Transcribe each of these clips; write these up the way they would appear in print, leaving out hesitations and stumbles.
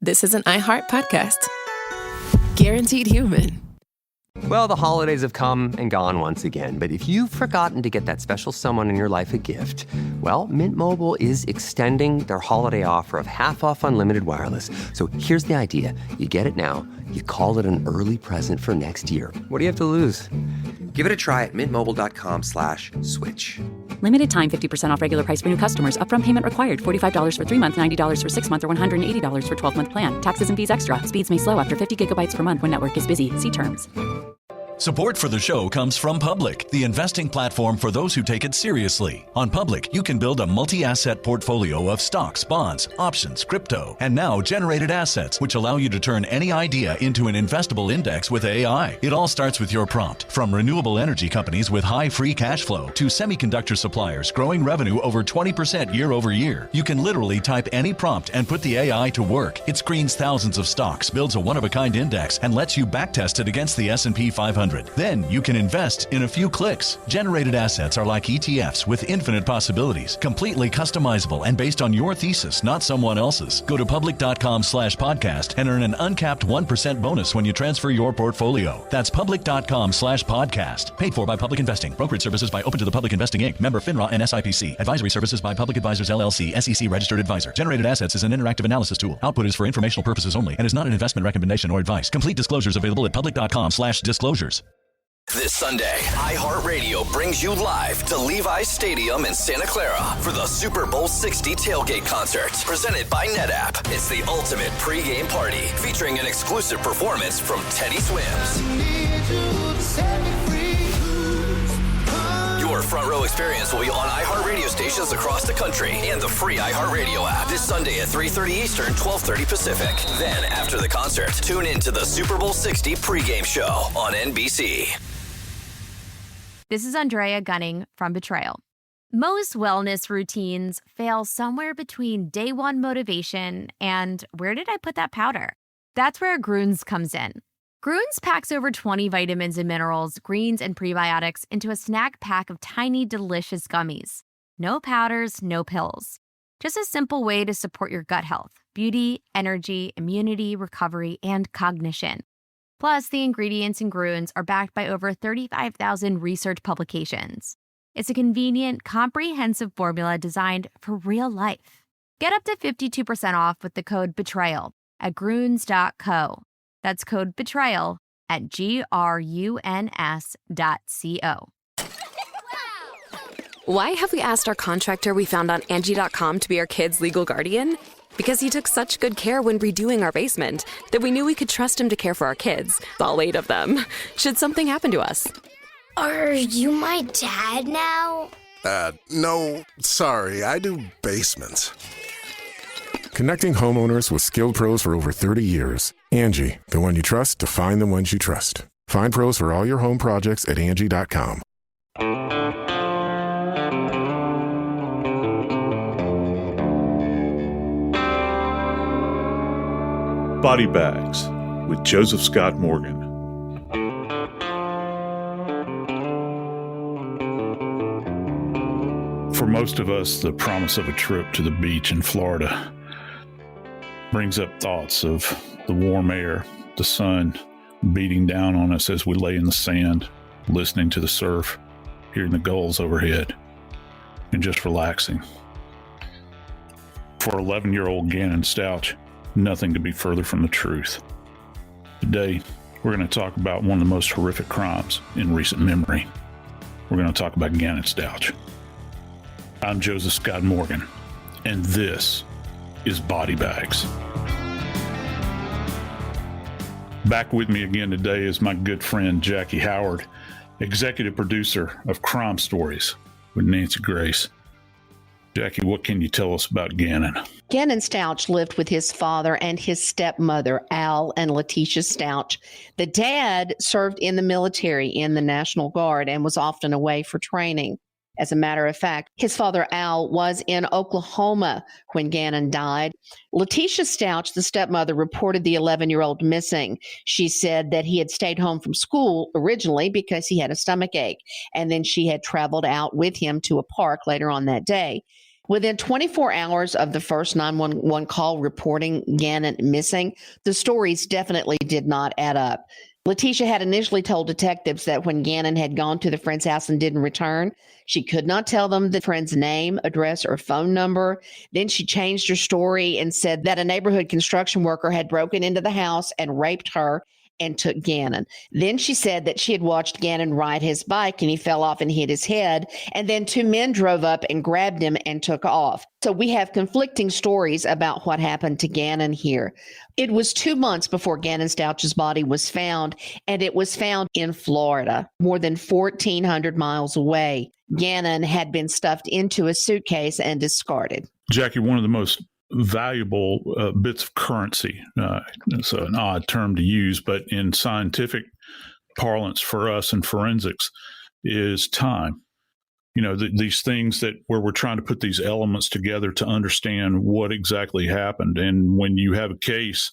this is an iHeart podcast. Guaranteed human. Well, the holidays have come and gone once again, but if you've forgotten to get that special someone in your life a gift, well, Mint Mobile is extending their holiday offer of half off unlimited wireless. So here's the idea. You get it now. You call it an early present for next year. What do you have to lose? Give it a try at mintmobile.com/switch. Limited time 50% off regular price for new customers. Upfront payment required. $45 for 3 months, $90 for 6 months, or $180 for 12-month plan. Taxes and fees extra. Speeds may slow after 50 gigabytes per month when network is busy. See terms. Support for the show comes from Public, the investing platform for those who take it seriously. On Public, you can build a multi-asset portfolio of stocks, bonds, options, crypto, and now generated assets, which allow you to turn any idea into an investable index with AI. It all starts with your prompt. From renewable energy companies with high free cash flow to semiconductor suppliers growing revenue over 20% year over year. You can literally type any prompt and put the AI to work. It screens thousands of stocks, builds a one-of-a-kind index, and lets you backtest it against the S&P 500. Then you can invest in a few clicks. Generated assets are like ETFs with infinite possibilities, completely customizable and based on your thesis, not someone else's. Go to public.com/podcast and earn an uncapped 1% bonus when you transfer your portfolio. That's public.com/podcast. Paid for by Public Investing. Brokerage services by Open to the Public Investing Inc. Member FINRA and SIPC. Advisory services by Public Advisors LLC, SEC registered advisor. Generated assets is an interactive analysis tool. Output is for informational purposes only and is not an investment recommendation or advice. Complete disclosures available at public.com/disclosures. This Sunday, iHeartRadio brings you live to Levi's Stadium in Santa Clara for the Super Bowl 60 tailgate concert, presented by NetApp. It's the ultimate pregame party, featuring an exclusive performance from Teddy Swims. Your front row experience will be on iHeartRadio stations across the country and the free iHeartRadio app this Sunday at 3:30 Eastern, 12:30 Pacific. Then, after the concert, tune in to the Super Bowl 60 pregame show on NBC. This is Andrea Gunning from Betrayal. Most wellness routines fail somewhere between day one motivation and where did I put that powder? That's where Grüns comes in. Grüns packs over 20 vitamins and minerals, greens, and prebiotics into a snack pack of tiny, delicious gummies. No powders, no pills. Just a simple way to support your gut health, beauty, energy, immunity, recovery, and cognition. Plus, the ingredients in Grüns are backed by over 35,000 research publications. It's a convenient, comprehensive formula designed for real life. Get up to 52% off with the code BETRAYAL at Grüns.co. That's code BETRAYAL at GRUNS.co. Why have we asked our contractor we found on Angie.com to be our kids' legal guardian? Because he took such good care when redoing our basement that we knew we could trust him to care for our kids, all 8 of them, should something happen to us. Are you my dad now? No, sorry, I do basements. Connecting homeowners with skilled pros for over 30 years. Angie, the one you trust to find the ones you trust. Find pros for all your home projects at Angie.com. Body Bags with Josph Scott Morgan. For most of us, the promise of a trip to the beach in Florida brings up thoughts of the warm air, the sun beating down on us as we lay in the sand, listening to the surf, hearing the gulls overhead, and just relaxing. For 11-year-old Gannon Stauch, nothing could be further from the truth. Today, we're going to talk about one of the most horrific crimes in recent memory. We're going to talk about Gannon Stauch. I'm Josph Scott Morgan, and this is Body Bags. Back with me again today is my good friend Jackie Howard, executive producer of Crime Stories with Nancy Grace. Jackie, what can you tell us about Gannon? Gannon Stauch lived with his father and his stepmother, Al and Leteica Stauch. The dad served in the military in the National Guard and was often away for training. As a matter of fact, his father, Al, was in Oklahoma when Gannon died. Leteica Stauch, the stepmother, reported the 11-year-old missing. She said that he had stayed home from school originally because he had a stomach ache, and then she had traveled out with him to a park later on that day. Within 24 hours of the first 911 call reporting Gannon missing, the stories definitely did not add up. Leteica had initially told detectives that when Gannon had gone to the friend's house and didn't return, she could not tell them the friend's name, address, or phone number. Then she changed her story and said that a neighborhood construction worker had broken into the house and raped her and took Gannon. Then she said that she had watched Gannon ride his bike and he fell off and hit his head. And then 2 men drove up and grabbed him and took off. So we have conflicting stories about what happened to Gannon here. It was 2 months before Gannon Stauch's body was found, and it was found in Florida, more than 1,400 miles away. Gannon had been stuffed into a suitcase and discarded. Jackie, one of the most valuable bits of currency. It's an odd term to use, but in scientific parlance for us in forensics is time. You know, these things that where we're trying to put these elements together to understand what exactly happened. And when you have a case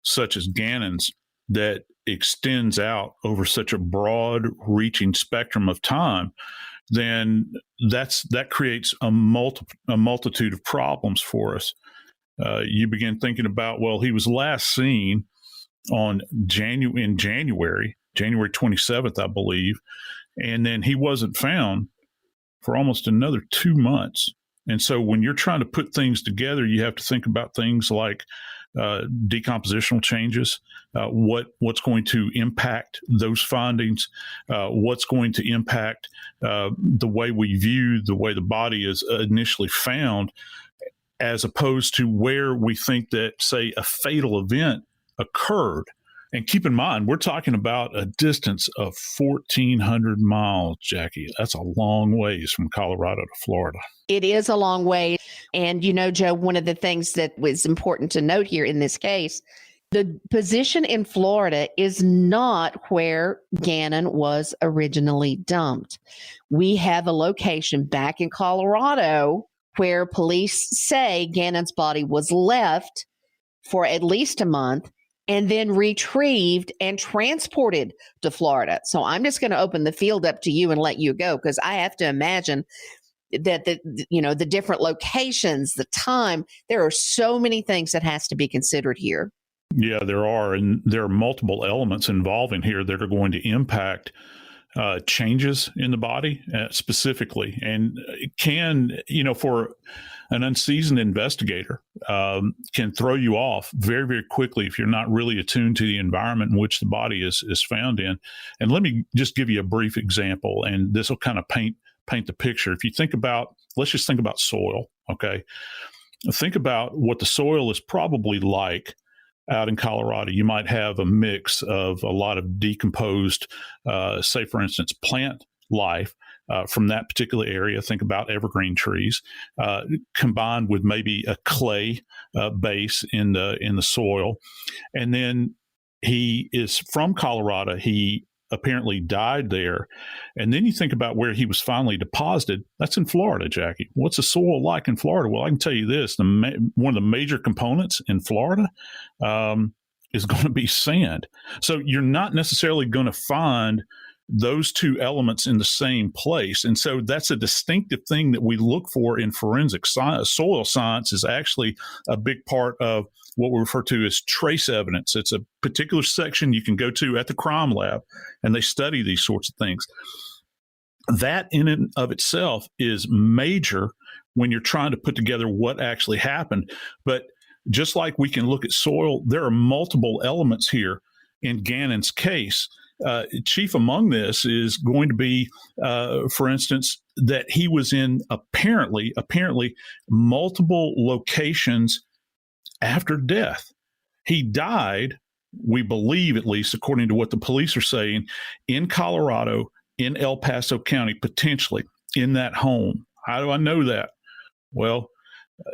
such as Gannon's that extends out over such a broad reaching spectrum of time, then that creates a multitude of problems for us. You begin thinking about, well, he was last seen in January 27th, I believe, and then he wasn't found for almost another 2 months. And so when you're trying to put things together, you have to think about things like decompositional changes, what's going to impact those findings, what's going to impact the way we view the way the body is initially found, as opposed to where we think that, say, a fatal event occurred. And keep in mind, we're talking about a distance of 1,400 miles, Jackie. That's a long ways from Colorado to Florida. It is a long way. And, you know, Joe, one of the things that was important to note here in this case, the position in Florida is not where Gannon was originally dumped. We have a location back in Colorado where police say Gannon's body was left for at least a month and then retrieved and transported to Florida. So I'm just going to open the field up to you and let you go, because I have to imagine that the different locations, the time, there are so many things that has to be considered here. Yeah, there are. And there are multiple elements involving here that are going to impact changes in the body specifically, and can, for an unseasoned investigator, can throw you off very, very quickly if you're not really attuned to the environment in which the body is found in. And let me just give you a brief example, and this will kind of paint the picture. If you think about, let's just think about soil, okay? Think about what the soil is probably like out in Colorado. You might have a mix of a lot of decomposed, say, for instance, plant life from that particular area. Think about evergreen trees, combined with maybe a clay base in the soil. And then he is from Colorado. He apparently died there. And then you think about where he was finally deposited. That's in Florida, Jackie. What's the soil like in Florida? Well, I can tell you this. One of the major components in Florida is going to be sand. So you're not necessarily going to find those two elements in the same place. And so that's a distinctive thing that we look for in forensic science. Soil science is actually a big part of what we refer to as trace evidence. It's a particular section you can go to at the crime lab, and they study these sorts of things. That in and of itself is major when you're trying to put together what actually happened. But just like we can look at soil, there are multiple elements here in Gannon's case. Chief among this is going to be, for instance, that he was in apparently multiple locations after death. He died, we believe, at least according to what the police are saying, in Colorado, in El Paso County, potentially in that home. How do I know that? Well,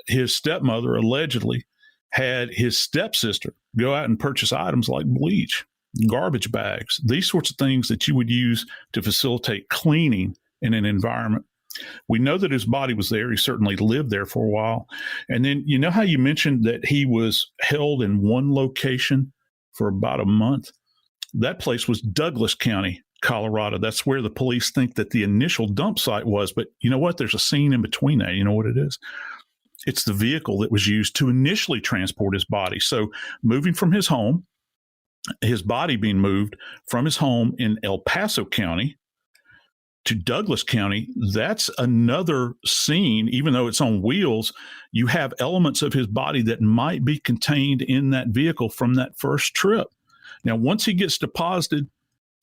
his stepmother allegedly had his stepsister go out and purchase items like bleach, garbage bags, these sorts of things that you would use to facilitate cleaning in an environment. We know that his body was there. He certainly lived there for a while. And then, you know how you mentioned that he was held in one location for about a month? That place was Douglas County, Colorado. That's where the police think that the initial dump site was. But you know what? There's a scene in between that. You know what it is? It's the vehicle that was used to initially transport his body. So moving from his home, his body being moved from his home in El Paso County to Douglas County, that's another scene. Even though it's on wheels, you have elements of his body that might be contained in that vehicle from that first trip. Now, once he gets deposited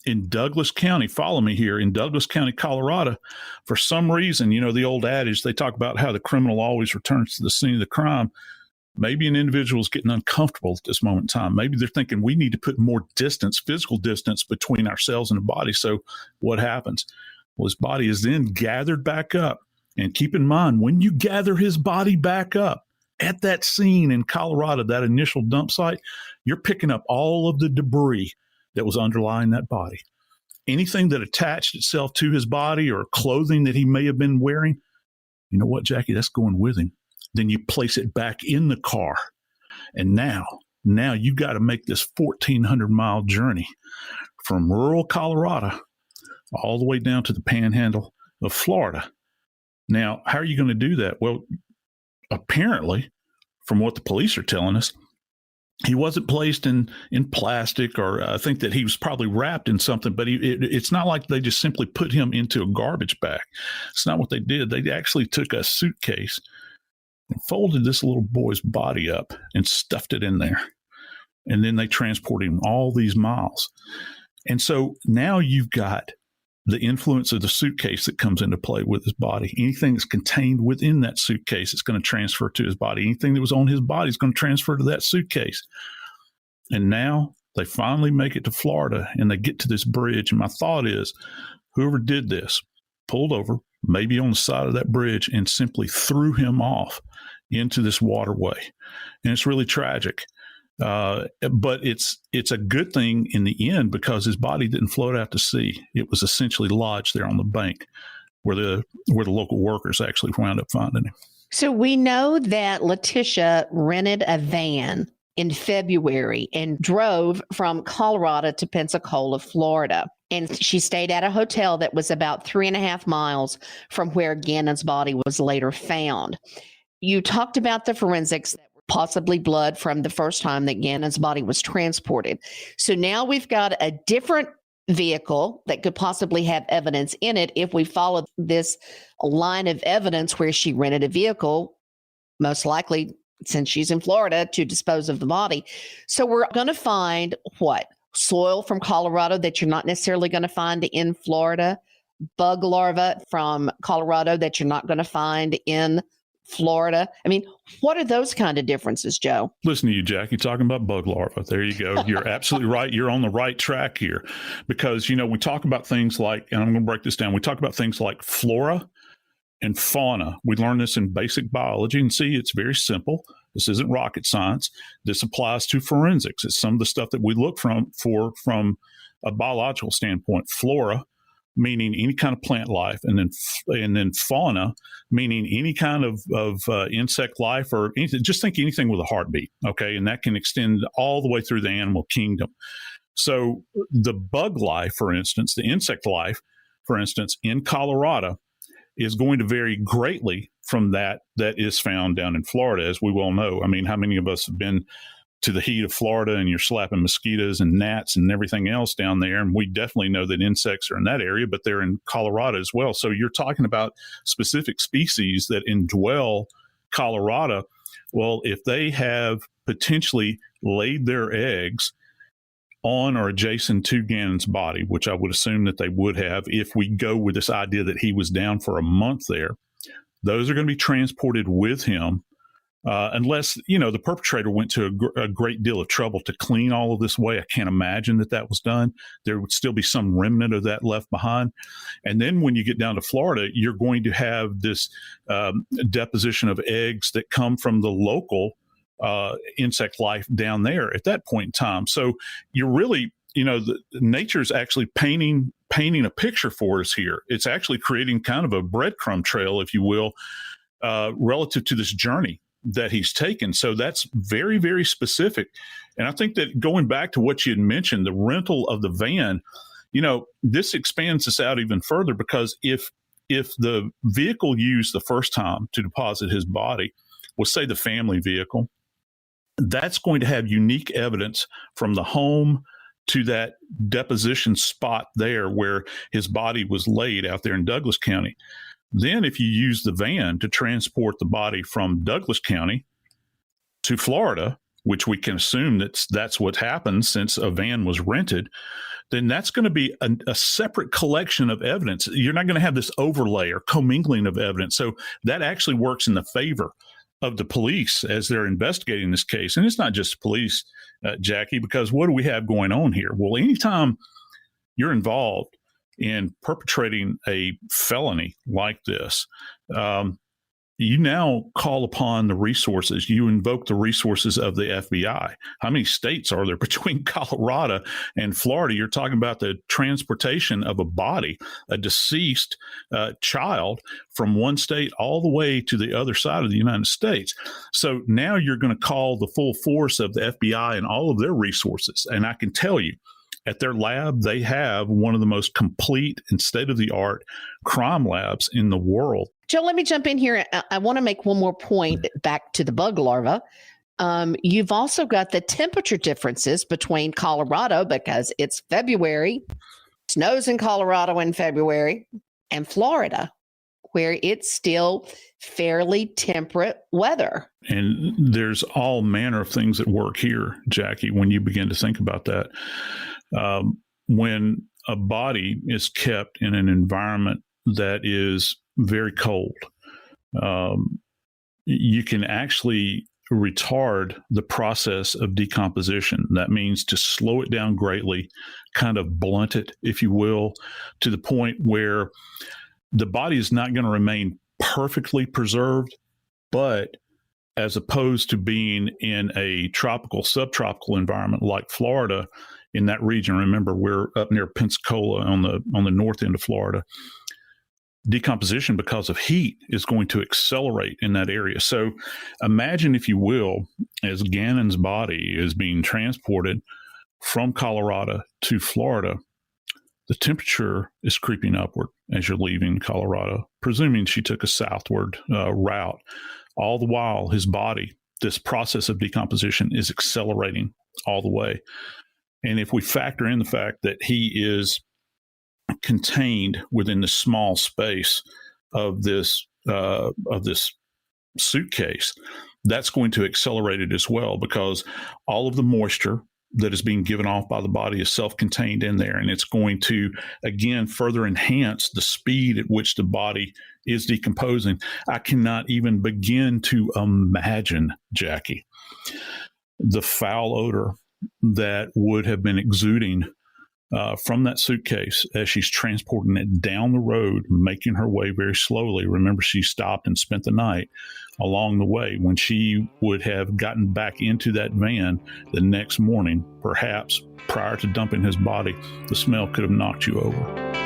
in Douglas County, follow me here, in Douglas County, Colorado, for some reason, you know, the old adage, they talk about how the criminal always returns to the scene of the crime. Maybe an individual is getting uncomfortable at this moment in time. Maybe they're thinking we need to put more distance, physical distance between ourselves and the body. So what happens? Well, his body is then gathered back up. And keep in mind, when you gather his body back up at that scene in Colorado, that initial dump site, you're picking up all of the debris that was underlying that body. Anything that attached itself to his body or clothing that he may have been wearing, you know what, Jackie, that's going with him. Then you place it back in the car. And now you got to make this 1,400-mile journey from rural Colorado all the way down to the panhandle of Florida. Now, how are you going to do that? Well, apparently, from what the police are telling us, he wasn't placed in plastic, or I think that he was probably wrapped in something, but it's not like they just simply put him into a garbage bag. It's not what they did. They actually took a suitcase and folded this little boy's body up and stuffed it in there. And then they transported him all these miles. And so now you've got the influence of the suitcase that comes into play with his body. Anything that's contained within that suitcase is going to transfer to his body. Anything that was on his body is going to transfer to that suitcase. And now they finally make it to Florida and they get to this bridge. And my thought is, whoever did this pulled over, maybe on the side of that bridge, and simply threw him off into this waterway. And it's really tragic. But it's a good thing in the end, because his body didn't float out to sea. It was essentially lodged there on the bank where the local workers actually wound up finding him. So we know that Leteica rented a van in February and drove from Colorado to Pensacola, Florida. And she stayed at a hotel that was about 3.5 miles from where Gannon's body was later found. You talked about the forensics, that were possibly blood from the first time that Gannon's body was transported. So now we've got a different vehicle that could possibly have evidence in it if we follow this line of evidence where she rented a vehicle, most likely since she's in Florida, to dispose of the body. So we're going to find what? Soil from Colorado that you're not necessarily going to find in Florida, bug larvae from Colorado that you're not going to find in Florida. I mean, what are those kind of differences, Joe? Listen to you, Jackie, talking about bug larvae. There you go. You're absolutely right. You're on the right track here, because, you know, we talk about things like, and I'm going to break this down. We talk about things like flora and fauna. We learn this in basic biology, and see, it's very simple. This isn't rocket science. This applies to forensics. It's some of the stuff that we look from a biological standpoint. Flora, meaning any kind of plant life, and then fauna, meaning any kind of insect life, or anything. Just think anything with a heartbeat, okay? And that can extend all the way through the animal kingdom. So the bug life, for instance, the insect life, for instance, in Colorado, is going to vary greatly from that is found down in Florida, as we well know. I mean, how many of us have been to the heat of Florida and you're slapping mosquitoes and gnats and everything else down there? And we definitely know that insects are in that area, but they're in Colorado as well. So you're talking about specific species that indwell Colorado. Well, if they have potentially laid their eggs on or adjacent to Gannon's body, which I would assume that they would have if we go with this idea that he was down for a month there, those are going to be transported with him. Unless, you know, the perpetrator went to a great deal of trouble to clean all of this away. I can't imagine that was done. There would still be some remnant of that left behind. And then when you get down to Florida, you're going to have this deposition of eggs that come from the local insect life down there at that point in time. So you're really, you know, nature's actually painting a picture for us here. It's actually creating kind of a breadcrumb trail, if you will, relative to this journey that he's taken. So that's very, very specific. And I think that going back to what you had mentioned, the rental of the van, this expands this out even further, because if the vehicle used the first time to deposit his body was, say, the family vehicle, that's going to have unique evidence from the home to that deposition spot there where his body was laid out there in Douglas County. Then if you use the van to transport the body from Douglas County to Florida, which we can assume that's what happened since a van was rented, then that's going to be a separate collection of evidence. You're not going to have this overlay or commingling of evidence. So that actually works in the favor of the police as they're investigating this case. And it's not just police, Jackie, because what do we have going on here? Well, anytime you're involved in perpetrating a felony like this, you now call upon the resources. You invoke the resources of the FBI. How many states are there between Colorado and Florida? You're talking about the transportation of a body, a deceased child, from one state all the way to the other side of the United States. So now you're going to call the full force of the FBI and all of their resources. And I can tell you, at their lab, they have one of the most complete and state-of-the-art crime labs in the world. Joe, let me jump in here. I want to make one more point back to the bug larva. You've also got the temperature differences between Colorado, because it's February, snows in Colorado in February, and Florida, where it's still fairly temperate weather. And there's all manner of things at work here, Jackie, when you begin to think about that. When a body is kept in an environment that is very cold, you can actually retard the process of decomposition. That means to slow it down greatly, kind of blunt it, if you will, to the point where the body is not going to remain perfectly preserved, but as opposed to being in a tropical, subtropical environment like Florida, in that region, remember, we're up near Pensacola on the north end of Florida. Decomposition because of heat is going to accelerate in that area. So imagine, if you will, as Gannon's body is being transported from Colorado to Florida, the temperature is creeping upward as you're leaving Colorado, presuming she took a southward route. All the while, his body, this process of decomposition is accelerating all the way. And if we factor in the fact that he is contained within the small space of this suitcase, that's going to accelerate it as well, because all of the moisture that is being given off by the body is self-contained in there, and it's going to, again, further enhance the speed at which the body is decomposing. I cannot even begin to imagine, Jackie, the foul odor that would have been exuding from that suitcase as she's transporting it down the road, making her way very slowly. Remember, she stopped and spent the night along the way. When she would have gotten back into that van the next morning, perhaps prior to dumping his body, the smell could have knocked you over.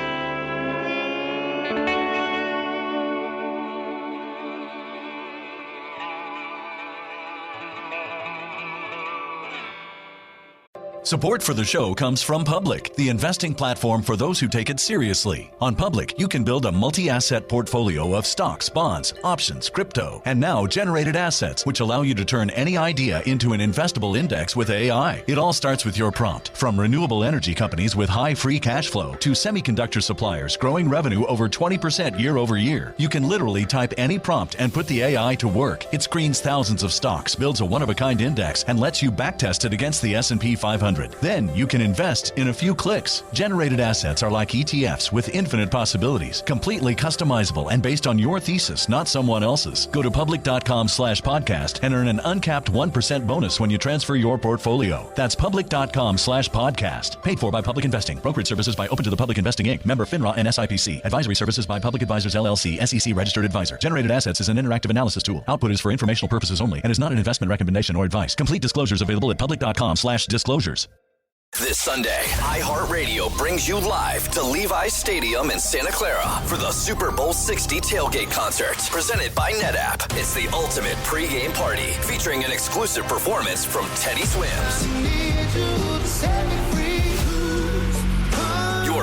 Support for the show comes from Public, the investing platform for those who take it seriously. On Public, you can build a multi-asset portfolio of stocks, bonds, options, crypto, and now generated assets, which allow you to turn any idea into an investable index with AI. It all starts with your prompt. From renewable energy companies with high free cash flow to semiconductor suppliers growing revenue over 20% year over year, you can literally type any prompt and put the AI to work. It screens thousands of stocks, builds a one-of-a-kind index, and lets you backtest it against the S&P 500. Then you can invest in a few clicks. Generated assets are like ETFs with infinite possibilities, completely customizable and based on your thesis, not someone else's. Go to public.com/podcast and earn an uncapped 1% bonus when you transfer your portfolio. That's public.com/podcast. Paid for by Public Investing. Brokerage services by Open to the Public Investing Inc. Member FINRA and SIPC. Advisory services by Public Advisors LLC, SEC registered advisor. Generated assets is an interactive analysis tool. Output is for informational purposes only and is not an investment recommendation or advice. Complete disclosures available at public.com/disclosures. This Sunday, iHeartRadio brings you live to Levi's Stadium in Santa Clara for the Super Bowl 60 tailgate concert, presented by NetApp. It's the ultimate pregame party, featuring an exclusive performance from Teddy Swims. Your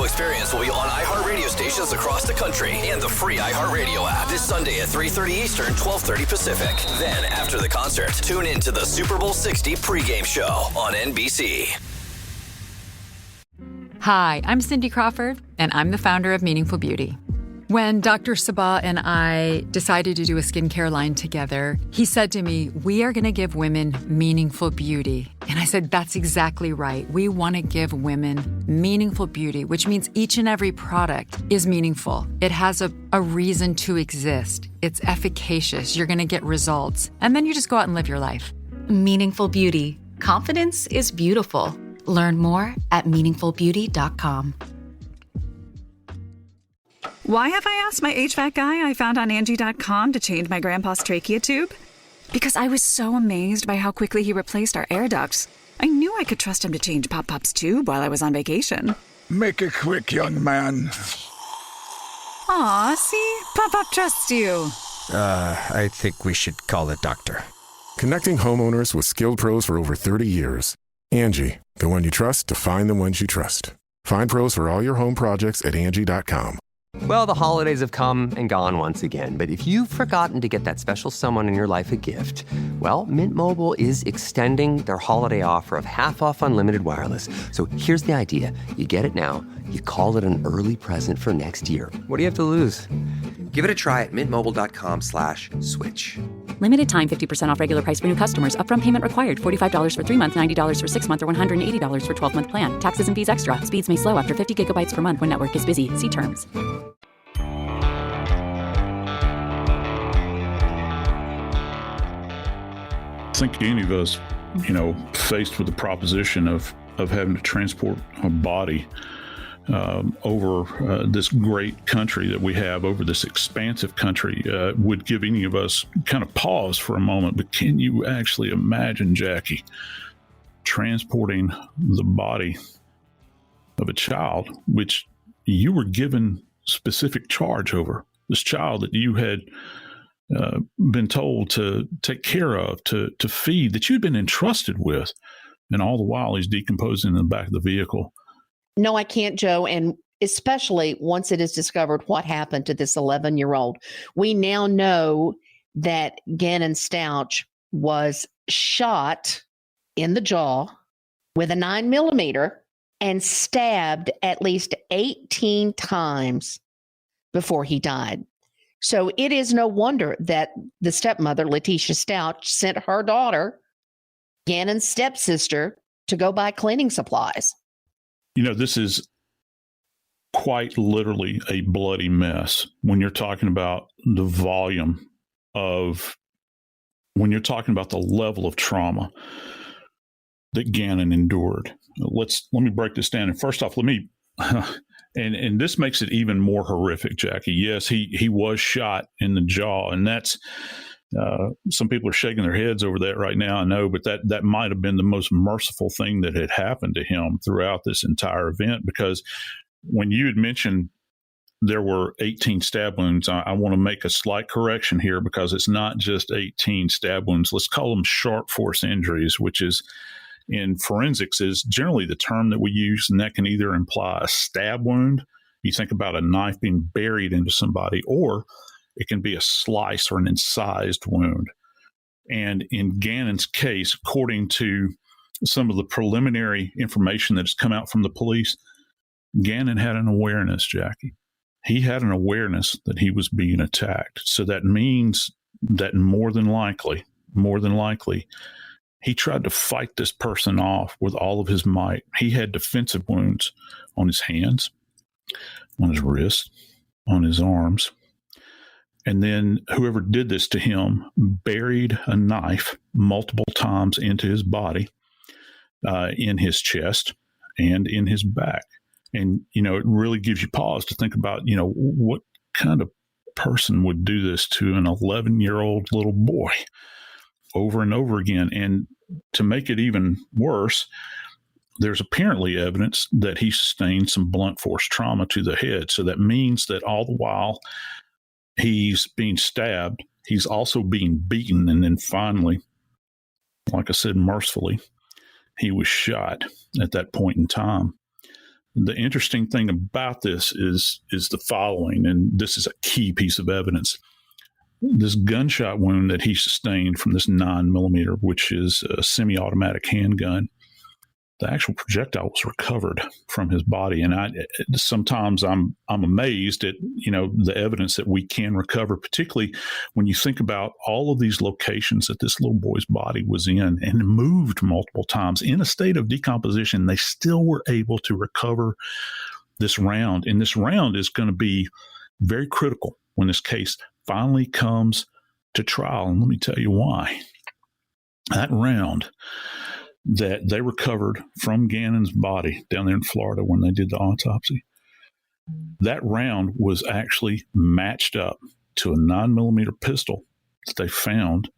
experience will be on iHeartRadio stations across the country and the free iHeartRadio app this Sunday at 3:30 Eastern, 12:30 Pacific. Then, after the concert, tune in to the Super Bowl 60 pregame show on NBC. Hi, I'm Cindy Crawford, and I'm the founder of Meaningful Beauty. When Dr. Sabah and I decided to do a skincare line together, he said to me, "We are going to give women meaningful beauty." And I said, "That's exactly right. We want to give women meaningful beauty," which means each and every product is meaningful. It has a reason to exist. It's efficacious. You're going to get results. And then you just go out and live your life. Meaningful Beauty. Confidence is beautiful. Learn more at meaningfulbeauty.com. Why have I asked my HVAC guy I found on Angie.com to change my grandpa's trachea tube? Because I was so amazed by how quickly he replaced our air ducts. I knew I could trust him to change Pop-Pop's tube while I was on vacation. Make it quick, young man. Aw, see? Pop-Pop trusts you. I think we should call a doctor. Connecting homeowners with skilled pros for over 30 years. Angie, the one you trust to find the ones you trust. Find pros for all your home projects at Angie.com. Well, the holidays have come and gone once again, but if you've forgotten to get that special someone in your life a gift, well, Mint Mobile is extending their holiday offer of half off unlimited wireless. So here's the idea. You get it now, you call it an early present for next year. What do you have to lose? Give it a try at mintmobile.com/switch. Limited time 50% off regular price for new customers. Upfront payment required. $45 for 3 months, $90 for 6 months, or $180 for 12-month plan. Taxes and fees extra. Speeds may slow after 50 gigabytes per month when network is busy. See terms. I think any of us, faced with the proposition of having to transport a body over this great country that we have, over this expansive country, would give any of us kind of pause for a moment. But can you actually imagine, Jackie, transporting the body of a child, which you were given specific charge over, this child that you had been told to take care of, to feed, that you'd been entrusted with, and all the while he's decomposing in the back of the vehicle? No, I can't, Joe. And especially once it is discovered what happened to this 11-year-old. We now know that Gannon Stauch was shot in the jaw with a 9mm and stabbed at least 18 times before he died. So it is no wonder that the stepmother, Leteica Stauch, sent her daughter, Gannon's stepsister, to go buy cleaning supplies. This is quite literally a bloody mess when you're talking about the volume of, when you're talking about the level of trauma that Gannon endured. Let me break this down. And first off, and this makes it even more horrific, Jackie. Yes, he was shot in the jaw, and that's, some people are shaking their heads over that right now, I know, but that might have been the most merciful thing that had happened to him throughout this entire event, because when you had mentioned there were 18 stab wounds, I want to make a slight correction here, because it's not just 18 stab wounds. Let's call them sharp force injuries, which is, in forensics, is generally the term that we use, and that can either imply a stab wound. You think about a knife being buried into somebody, or it can be a slice or an incised wound. And in Gannon's case, according to some of the preliminary information that's come out from the police, Gannon had an awareness, Jackie. He had an awareness that he was being attacked. So that means that more than likely, he tried to fight this person off with all of his might. He had defensive wounds on his hands, on his wrists, on his arms. And then whoever did this to him buried a knife multiple times into his body, in his chest and in his back. And, it really gives you pause to think about, what kind of person would do this to an 11-year-old little boy over and over again. And to make it even worse, there's apparently evidence that he sustained some blunt force trauma to the head. So that means that all the while he's being stabbed, he's also being beaten. And then finally, like I said, mercifully, he was shot at that point in time. The interesting thing about this is the following, and this is a key piece of evidence. This gunshot wound that he sustained from this 9mm, which is a semi-automatic handgun, the actual projectile was recovered from his body. And sometimes I'm amazed at, the evidence that we can recover, particularly when you think about all of these locations that this little boy's body was in and moved multiple times in a state of decomposition. They still were able to recover this round. And this round is going to be very critical when this case finally comes to trial. And let me tell you why. That round that they recovered from Gannon's body down there in Florida when they did the autopsy, that round was actually matched up to a 9mm pistol that they found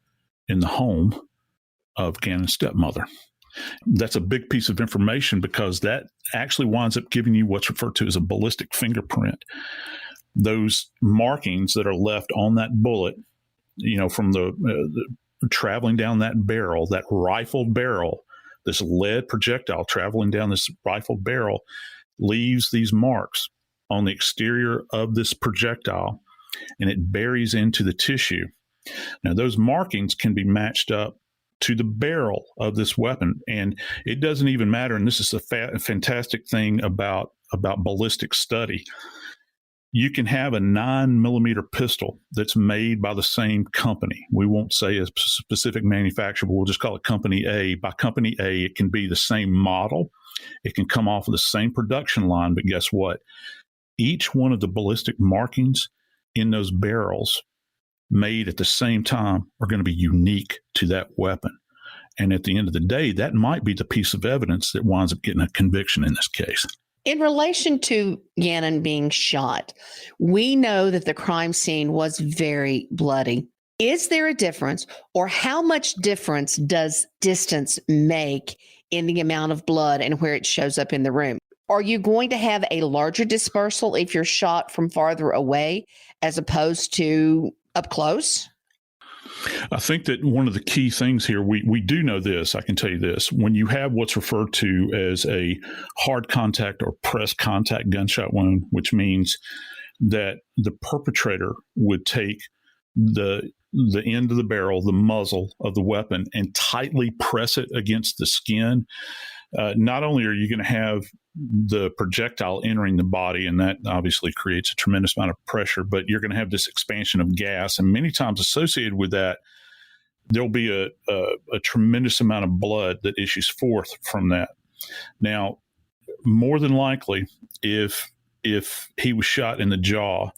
in the home of Gannon's stepmother. That's a big piece of information because that actually winds up giving you what's referred to as a ballistic fingerprint. Those markings that are left on that bullet, from the traveling down that barrel, that rifled barrel, this lead projectile traveling down this rifled barrel leaves these marks on the exterior of this projectile, and it buries into the tissue. Now, those markings can be matched up to the barrel of this weapon, and it doesn't even matter. And this is a fantastic thing about ballistic study. You can have a 9mm pistol that's made by the same company. We won't say a specific manufacturer, but we'll just call it Company A. By Company A, it can be the same model. It can come off of the same production line, but guess what? Each one of the ballistic markings in those barrels made at the same time are going to be unique to that weapon. And at the end of the day, that might be the piece of evidence that winds up getting a conviction in this case. In relation to Gannon being shot, we know that the crime scene was very bloody. Is there a difference, or how much difference does distance make in the amount of blood and where it shows up in the room? Are you going to have a larger dispersal if you're shot from farther away as opposed to up close? I think that one of the key things here, we do know this, I can tell you this, when you have what's referred to as a hard contact or press contact gunshot wound, which means that the perpetrator would take the end of the barrel, the muzzle of the weapon, and tightly press it against the skin. Not only are you going to have the projectile entering the body, and that obviously creates a tremendous amount of pressure, but you're going to have this expansion of gas. And many times associated with that, there'll be a tremendous amount of blood that issues forth from that. Now, more than likely, if he was shot in the jaw,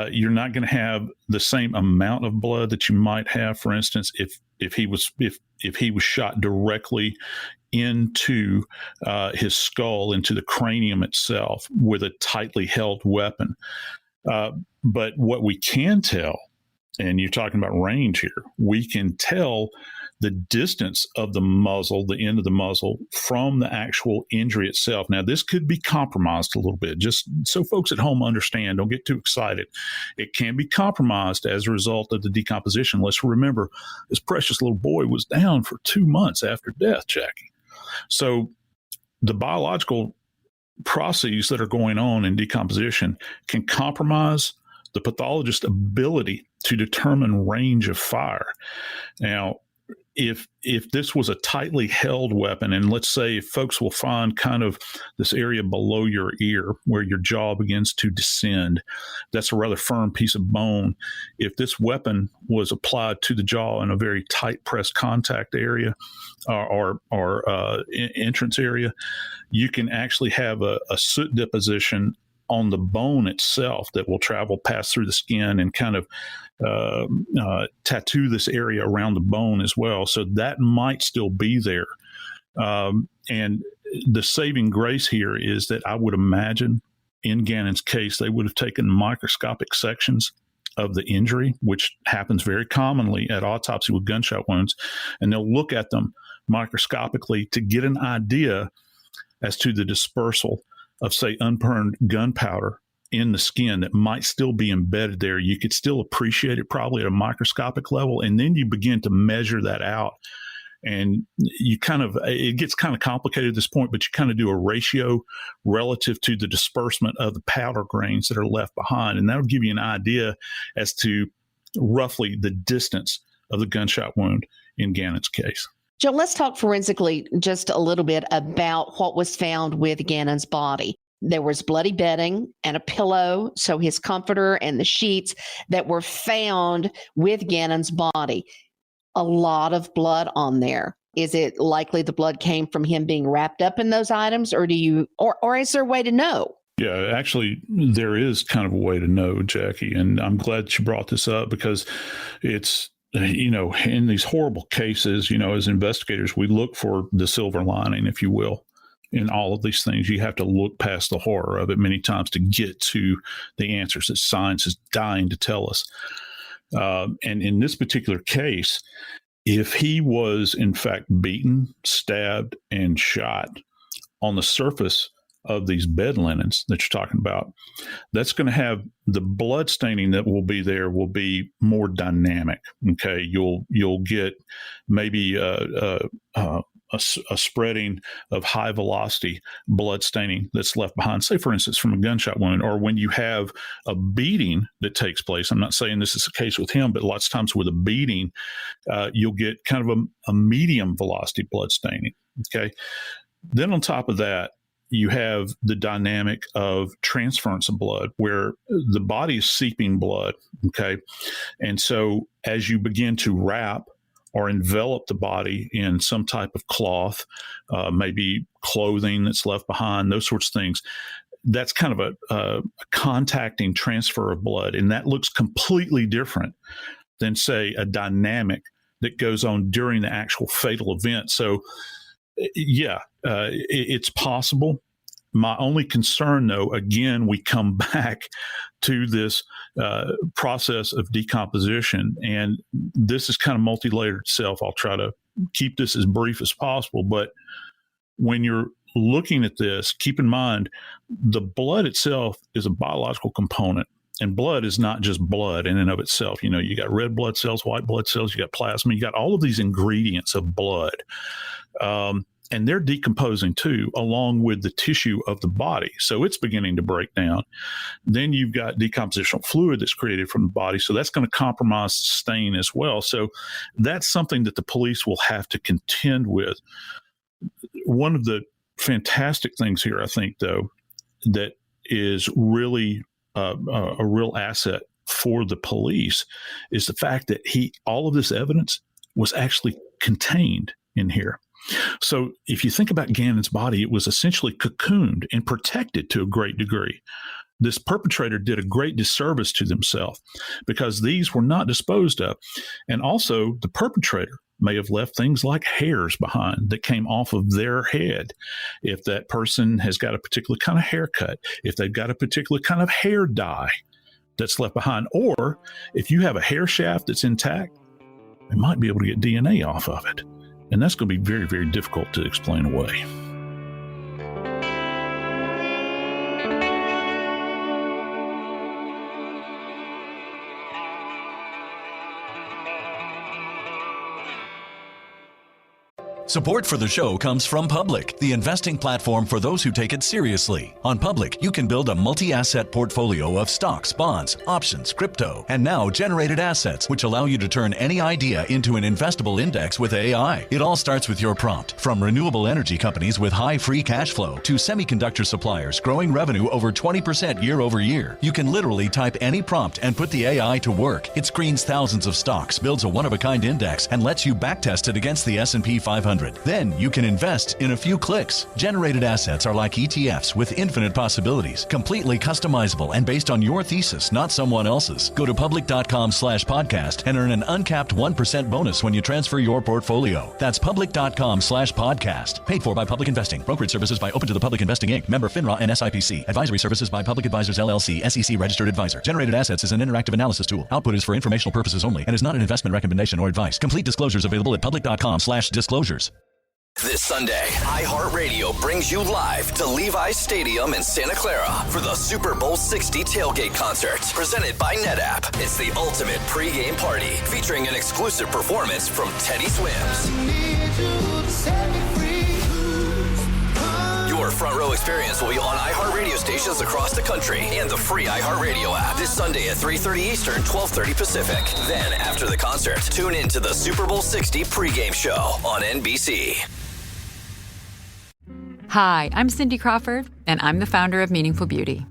you're not going to have the same amount of blood that you might have, for instance, if he was shot directly into his skull, into the cranium itself with a tightly held weapon. But what we can tell, and you're talking about range here, we can tell the distance of the muzzle, the end of the muzzle, from the actual injury itself. Now, this could be compromised a little bit, just so folks at home understand. Don't get too excited. It can be compromised as a result of the decomposition. Let's remember, this precious little boy was down for 2 months after death, Jackie. So the biological processes that are going on in decomposition can compromise the pathologist's ability to determine range of fire. Now, if this was a tightly held weapon, and let's say if folks will find kind of this area below your ear where your jaw begins to descend, that's a rather firm piece of bone. If this weapon was applied to the jaw in a very tight press contact area or entrance area, you can actually have a soot deposition on the bone itself that will pass through the skin and kind of tattoo this area around the bone as well. So that might still be there. And the saving grace here is that I would imagine in Gannon's case, they would have taken microscopic sections of the injury, which happens very commonly at autopsy with gunshot wounds, and they'll look at them microscopically to get an idea as to the dispersal of, say, unburned gunpowder in the skin that might still be embedded there. You could still appreciate it probably at a microscopic level, and then you begin to measure that out And it gets kind of complicated at this point, but you kind of do a ratio relative to the disbursement of the powder grains that are left behind. And that'll give you an idea as to roughly the distance of the gunshot wound in Gannon's case. Joe, let's talk forensically just a little bit about what was found with Gannon's body. There was bloody bedding and a pillow, so his comforter and the sheets that were found with Gannon's body. A lot of blood on there. Is it likely the blood came from him being wrapped up in those items, or is there a way to know? Yeah, actually, there is kind of a way to know, Jackie, and I'm glad that you brought this up because it's, in these horrible cases, as investigators, we look for the silver lining, if you will. In all of these things, you have to look past the horror of it many times to get to the answers that science is dying to tell us. And in this particular case, if he was in fact beaten, stabbed, and shot on the surface of these bed linens that you're talking about, that's going to have the blood staining that will be there will be more dynamic. Okay, you'll get maybe a spreading of high velocity blood staining that's left behind, say, for instance, from a gunshot wound, or when you have a beating that takes place. I'm not saying this is the case with him, but lots of times with a beating, you'll get kind of a medium velocity blood staining. Okay. Then on top of that, you have the dynamic of transference of blood where the body is seeping blood. Okay. And so as you begin to wrap or envelop the body in some type of cloth, maybe clothing that's left behind, those sorts of things. That's kind of a contacting transfer of blood. And that looks completely different than, say, a dynamic that goes on during the actual fatal event. So, it's possible. My only concern, though, again, we come back to this process of decomposition, and this is kind of multi-layered itself. I'll try to keep this as brief as possible, but when you're looking at this, keep in mind the blood itself is a biological component, and blood is not just blood in and of itself. You got red blood cells, white blood cells, you got plasma, you got all of these ingredients of blood. And they're decomposing too, along with the tissue of the body. So it's beginning to break down. Then you've got decompositional fluid that's created from the body. So that's going to compromise the stain as well. So that's something that the police will have to contend with. One of the fantastic things here, I think, though, that is really a real asset for the police is the fact that all of this evidence was actually contained in here. So if you think about Gannon's body, it was essentially cocooned and protected to a great degree. This perpetrator did a great disservice to themselves because these were not disposed of. And also the perpetrator may have left things like hairs behind that came off of their head. If that person has got a particular kind of haircut, if they've got a particular kind of hair dye that's left behind, or if you have a hair shaft that's intact, they might be able to get DNA off of it. And that's going to be very, very difficult to explain away. Support for the show comes from Public, the investing platform for those who take it seriously. On Public, you can build a multi-asset portfolio of stocks, bonds, options, crypto, and now generated assets, which allow you to turn any idea into an investable index with AI. It all starts with your prompt. From renewable energy companies with high free cash flow to semiconductor suppliers growing revenue over 20% year over year, you can literally type any prompt and put the AI to work. It screens thousands of stocks, builds a one-of-a-kind index, and lets you backtest it against the S&P 500. Then you can invest in a few clicks. Generated assets are like ETFs with infinite possibilities, completely customizable and based on your thesis, not someone else's. Go to public.com/podcast and earn an uncapped 1% bonus when you transfer your portfolio. That's public.com/podcast. Paid for by Public Investing. Brokerage services by Open to the Public Investing Inc. Member FINRA and SIPC. Advisory services by Public Advisors LLC. SEC registered advisor. Generated assets is an interactive analysis tool. Output is for informational purposes only and is not an investment recommendation or advice. Complete disclosures available at public.com/disclosures. This Sunday, iHeartRadio brings you live to Levi's Stadium in Santa Clara for the Super Bowl 60 tailgate concert, presented by NetApp. It's the ultimate pregame party, featuring an exclusive performance from Teddy Swims. front row experience will be on iHeartRadio stations across the country and the free iHeartRadio app this Sunday at 3:30 Eastern, 12:30 Pacific. Then, after the concert, tune in to the Super Bowl 60 pregame show on NBC. Hi, I'm Cindy Crawford, and I'm the founder of Meaningful Beauty.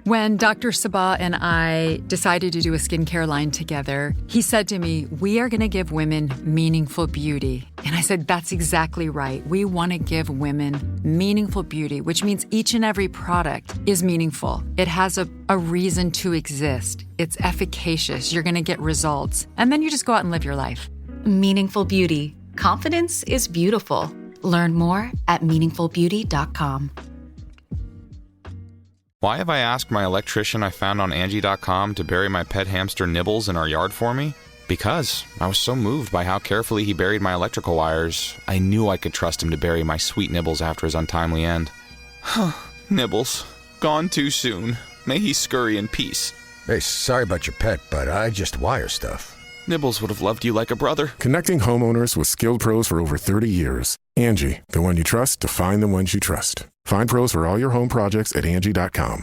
When Dr. Sabah and I decided to do a skincare line together, he said to me, we are going to give women meaningful beauty. And I said, that's exactly right. We want to give women meaningful beauty, which means each and every product is meaningful. It has a reason to exist. It's efficacious. You're going to get results. And then you just go out and live your life. Meaningful Beauty. Confidence is beautiful. Learn more at meaningfulbeauty.com. Why have I asked my electrician I found on Angie.com to bury my pet hamster Nibbles in our yard for me? Because I was so moved by how carefully he buried my electrical wires, I knew I could trust him to bury my sweet Nibbles after his untimely end. Nibbles, gone too soon. May he scurry in peace. Hey, sorry about your pet, but I just wire stuff. Nibbles would have loved you like a brother. Connecting homeowners with skilled pros for over 30 years. Angie, the one you trust to find the ones you trust. Find pros for all your home projects at Angie.com.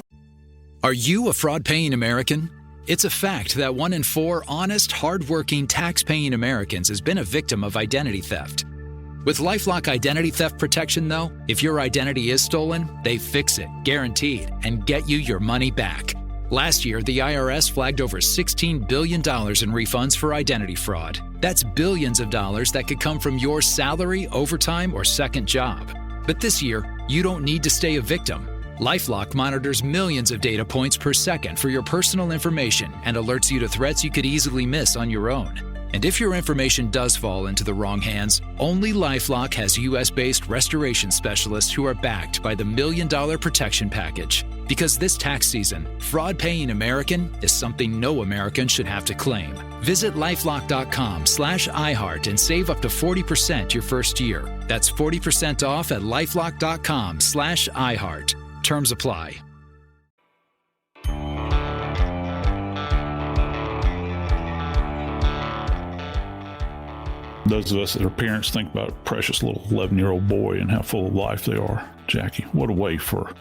Are you a fraud-paying American? It's a fact that 1 in 4 honest, hard-working, tax-paying Americans has been a victim of identity theft. With LifeLock Identity Theft Protection, though, if your identity is stolen, they fix it, guaranteed, and get you your money back. Last year, the IRS flagged over $16 billion in refunds for identity fraud. That's billions of dollars that could come from your salary, overtime, or second job. But this year, you don't need to stay a victim. LifeLock monitors millions of data points per second for your personal information and alerts you to threats you could easily miss on your own. And if your information does fall into the wrong hands, only LifeLock has U.S.-based restoration specialists who are backed by the $1 Million Protection Package. Because this tax season, fraud-paying American is something no American should have to claim. Visit LifeLock.com/iHeart and save up to 40% your first year. That's 40% off at LifeLock.com/iHeart. Terms apply. Those of us that are parents think about a precious little 11-year-old boy and how full of life they are. Jackie, what a way for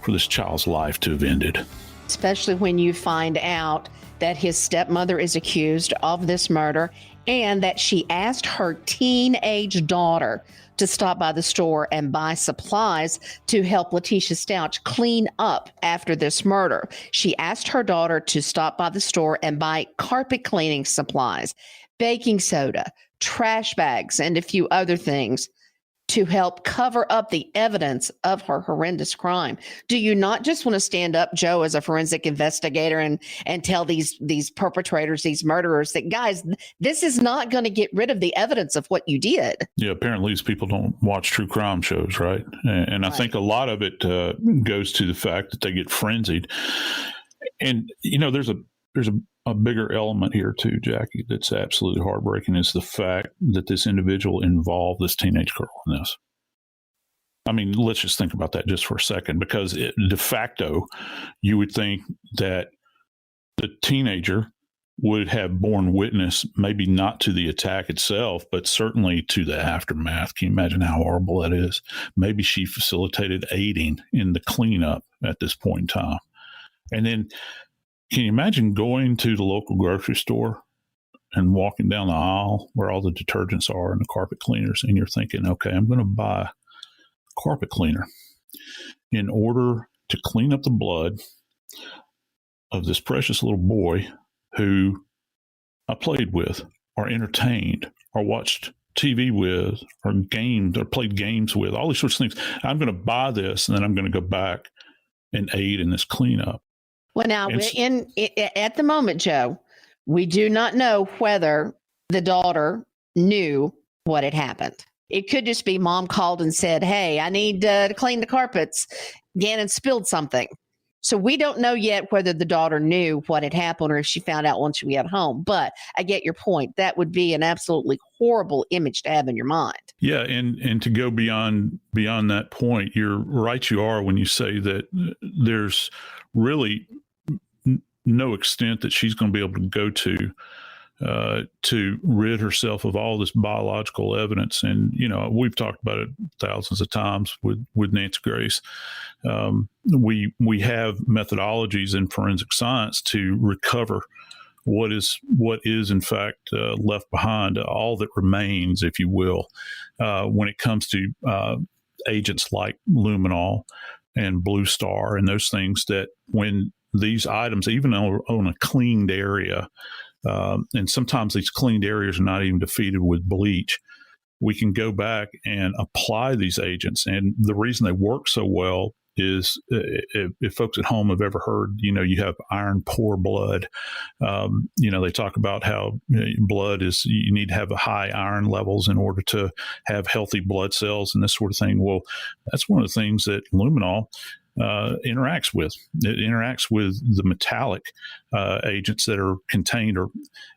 this child's life to have ended. Especially when you find out that his stepmother is accused of this murder and that she asked her teenage daughter to stop by the store and buy supplies to help Leteica Stauch clean up after this murder. She asked her daughter to stop by the store and buy carpet cleaning supplies, baking soda, trash bags, and a few other things to help cover up the evidence of her horrendous crime. Do you not just want to stand up, Joe, as a forensic investigator and tell these perpetrators, these murderers, that, guys, this is not going to get rid of the evidence of what you did? Yeah, apparently these people don't watch true crime shows, right? And I think a lot of it goes to the fact that they get frenzied. And, you know, there's a bigger element here too, Jackie, that's absolutely heartbreaking, is the fact that this individual involved this teenage girl in this. I mean, let's just think about that just for a second, because de facto, you would think that the teenager would have borne witness, maybe not to the attack itself, but certainly to the aftermath. Can you imagine how horrible that is? Maybe she facilitated aiding in the cleanup at this point in time. And then, can you imagine going to the local grocery store and walking down the aisle where all the detergents are and the carpet cleaners, and you're thinking, okay, I'm going to buy a carpet cleaner in order to clean up the blood of this precious little boy who I played with or entertained or watched TV with or gamed or played games with, all these sorts of things. I'm going to buy this, and then I'm going to go back and aid in this cleanup. Well, now, at the moment, Joe, we do not know whether the daughter knew what had happened. It could just be mom called and said, hey, I need to clean the carpets. Gannon spilled something. So we don't know yet whether the daughter knew what had happened or if she found out once she got home. But I get your point. That would be an absolutely horrible image to have in your mind. Yeah, and to go beyond that point, you're right, you are, when you say that there's really no extent that she's going to be able to go to to rid herself of all this biological evidence. And, we've talked about it thousands of times with Nancy Grace. We have methodologies in forensic science to recover what is in fact left behind, all that remains, if you will, when it comes to agents like luminol and Blue Star and those things, that when these items, even on a cleaned area, and sometimes these cleaned areas are not even defeated with bleach, we can go back and apply these agents. And the reason they work so well is, if folks at home have ever heard, you have iron poor blood. They talk about how blood is, you need to have high iron levels in order to have healthy blood cells and this sort of thing. Well, that's one of the things that luminol interacts with. It interacts with the metallic agents that are contained, or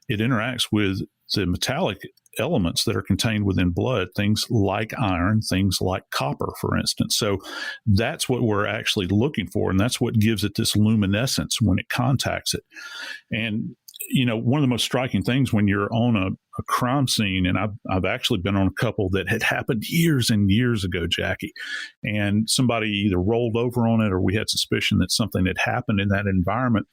it interacts with the metallic elements that are contained within blood, things like iron, things like copper, for instance. So that's what we're actually looking for, and that's what gives it this luminescence when it contacts it. And one of the most striking things when you're on a crime scene, and I've actually been on a couple that had happened years and years ago, Jackie, and somebody either rolled over on it or we had suspicion that something had happened in that environment.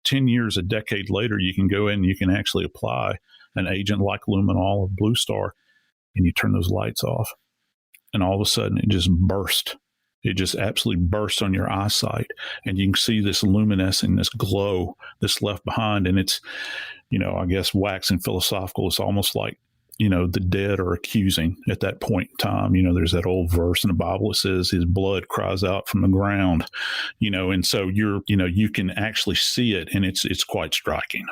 10 years, a decade later, you can go in and you can actually apply an agent like luminol or Blue Star, and you turn those lights off, and all of a sudden it just burst. It just absolutely bursts on your eyesight, and you can see this luminescing, this glow that's left behind. And it's, I guess, waxing philosophical. It's almost like, the dead are accusing at that point in time. There's that old verse in the Bible that says his blood cries out from the ground, and so you can actually see it, and it's quite striking.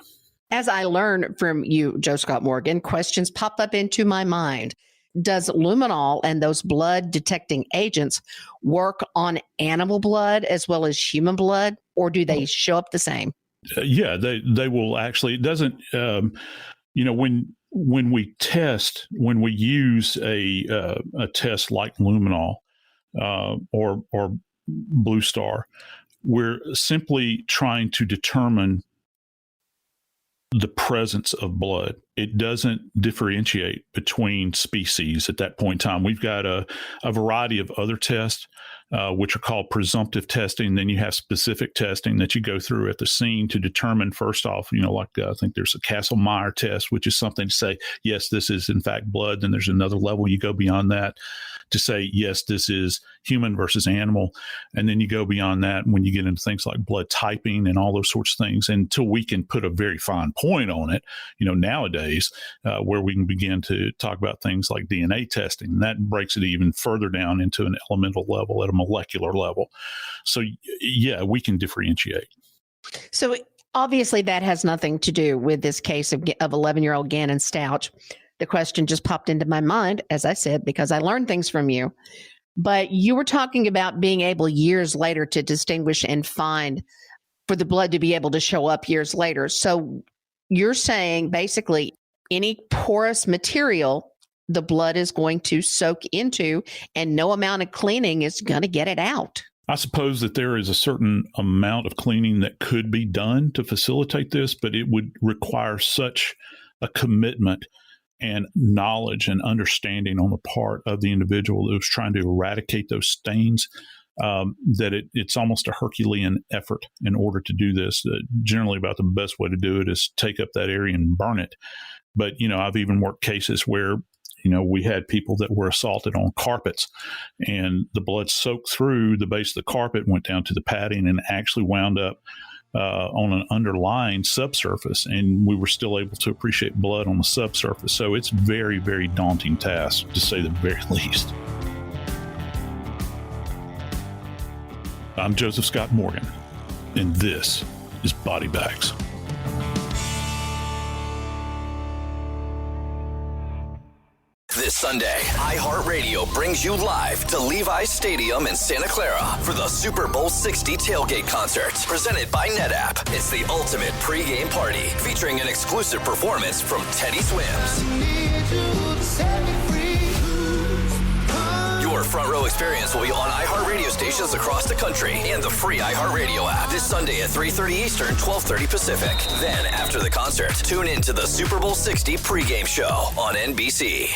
As I learn from you, Josph Scott Morgan, questions pop up into my mind. Does luminol and those blood detecting agents work on animal blood as well as human blood, or do they show up the same? Yeah, they will actually. It doesn't, when we test, when we use a test like luminol or Blue Star, we're simply trying to determine the presence of blood. It doesn't differentiate between species at that point in time. We've got a variety of other tests, which are called presumptive testing. Then you have specific testing that you go through at the scene to determine, first off, I think there's a Kastle-Meyer test, which is something to say, yes, this is in fact blood. Then there's another level you go beyond that to say, yes, this is human versus animal. And then you go beyond that when you get into things like blood typing and all those sorts of things, until we can put a very fine point on it, nowadays, where we can begin to talk about things like DNA testing. And that breaks it even further down into an elemental level, at a molecular level. So, yeah, we can differentiate. So obviously that has nothing to do with this case of 11-year-old Gannon Stauch. The question just popped into my mind, as I said, because I learned things from you. But you were talking about being able years later to distinguish and find, for the blood to be able to show up years later. So you're saying basically any porous material, the blood is going to soak into, and no amount of cleaning is going to get it out. I suppose that there is a certain amount of cleaning that could be done to facilitate this, but it would require such a commitment and knowledge and understanding on the part of the individual that was trying to eradicate those stains, that it's almost a Herculean effort in order to do this. Generally, about the best way to do it is take up that area and burn it. But, I've even worked cases where, we had people that were assaulted on carpets, and the blood soaked through the base of the carpet, went down to the padding, and actually wound up on an underlying subsurface, and we were still able to appreciate blood on the subsurface. So it's very, very daunting task, to say the very least. I'm Josph Scott Morgan, and this is Body Bags. This Sunday, iHeartRadio brings you live to Levi's Stadium in Santa Clara for the Super Bowl 60 tailgate concert, presented by NetApp. It's the ultimate pregame party, featuring an exclusive performance from Teddy Swims. Your Your front row experience will be on iHeartRadio stations across the country and the free iHeartRadio app this Sunday at 3:30 Eastern, 12:30 Pacific. Then, after the concert, tune in to the Super Bowl 60 pregame show on NBC.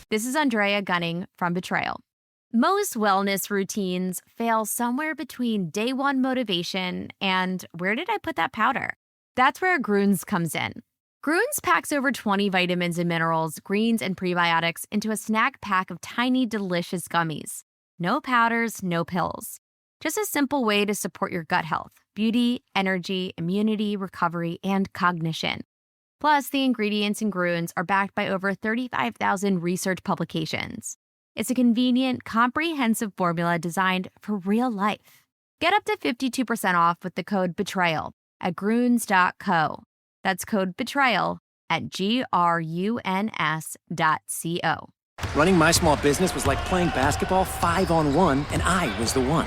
This is Andrea Gunning from Betrayal. Most wellness routines fail somewhere between day one motivation and where did I put that powder? That's where Grüns comes in. Grüns packs over 20 vitamins and minerals, greens, and prebiotics into a snack pack of tiny, delicious gummies. No powders, no pills. Just a simple way to support your gut health, beauty, energy, immunity, recovery, and cognition. Plus, the ingredients in Grüns are backed by over 35,000 research publications. It's a convenient, comprehensive formula designed for real life. Get up to 52% off with the code BETRAYAL at Grüns.co. That's code BETRAYAL at GRUNS.co. Running my small business was like playing basketball 5-on-1, and I was the one.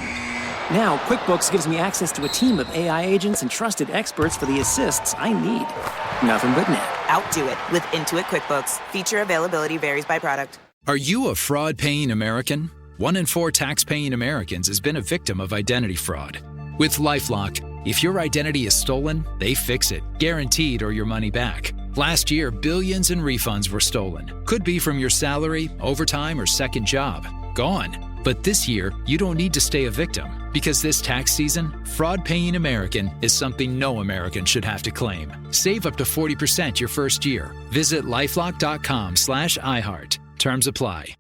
Now, QuickBooks gives me access to a team of AI agents and trusted experts for the assists I need. Nothing but net. Outdo it with Intuit QuickBooks. Feature availability varies by product. Are you a fraud-paying American? 1 in 4 tax-paying Americans has been a victim of identity fraud. With LifeLock, if your identity is stolen, they fix it, guaranteed, or your money back. Last year, billions in refunds were stolen. Could be from your salary, overtime, or second job. Gone. But this year, you don't need to stay a victim, because this tax season, fraud-paying American is something no American should have to claim. Save up to 40% your first year. Visit lifelock.com/iHeart. Terms apply.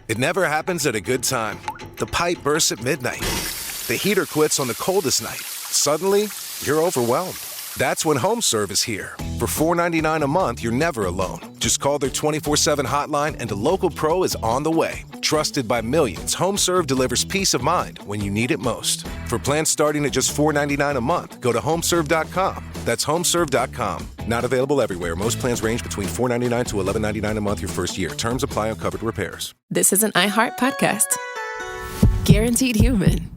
It never happens at a good time. The pipe bursts at midnight. The heater quits on the coldest night. Suddenly, you're overwhelmed. That's when HomeServe is here. For $4.99 a month, you're never alone. Just call their 24/7 hotline and a local pro is on the way. Trusted by millions, HomeServe delivers peace of mind when you need it most. For plans starting at just $4.99 a month, go to HomeServe.com. That's HomeServe.com. Not available everywhere. Most plans range between $4.99 to $11.99 a month your first year. Terms apply on covered repairs. This is an iHeart podcast. Guaranteed Human.